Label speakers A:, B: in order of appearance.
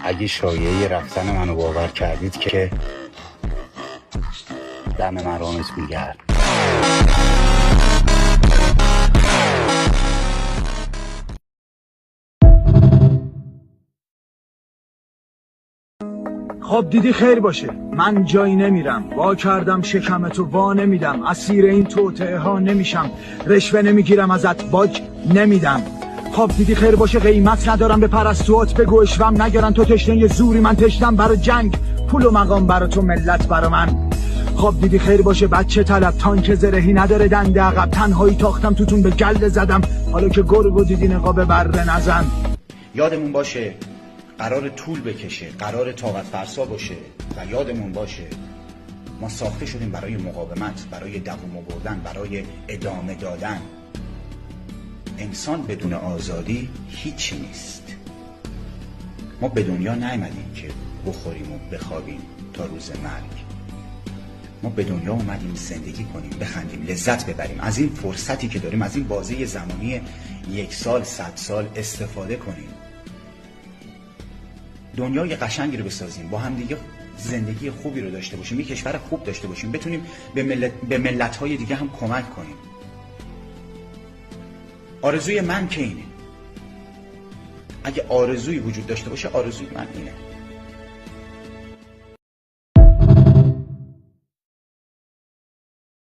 A: اگه شایعه رفتن منو باور کردید که دم من رامز میگرد.
B: خب دیدی خیر باشه، من جایی نمیرم، وا کردم شکمتو وا نمیدم، اسیر این توطئه ها نمیشم، رشوه نمیگیرم ازت باج نمیدم. خب دیدی خیر باشه، قیمت ندارم به پرستوات، بگو اشوم نگرن تو تشنه زوری، من تشنم برا جنگ، پول و مقام برا تو، ملت برا من. خب دیدی خیر باشه بچه طلب، تانک زرهی نداره دنده عقب، تنهایی تاختم توتون به گله زدم، حالا که گرگو دیدی نقاب بره نزن.
A: یادمون باشه قرار طول بکشه، قرار طاقت فرسا باشه و یادمون باشه ما ساخته شدیم برای مقاومت، برای دووم آوردن، برای ادامه دادن. انسان بدون آزادی هیچی نیست. ما به دنیا نیامدیم که بخوریم و بخوابیم تا روز مرگ. ما به دنیا اومدیم زندگی کنیم، بخندیم، لذت ببریم، از این فرصتی که داریم، از این بازه زمانی 1 سال 100 سال استفاده کنیم. دنیای قشنگی رو بسازیم، با هم دیگه زندگی خوبی رو داشته باشیم، یک کشور خوب داشته باشیم، بتونیم به ملت‌های دیگه هم کمک کنیم. آرزوی من که اینه. اگه آرزویی وجود داشته باشه، آرزوی من اینه.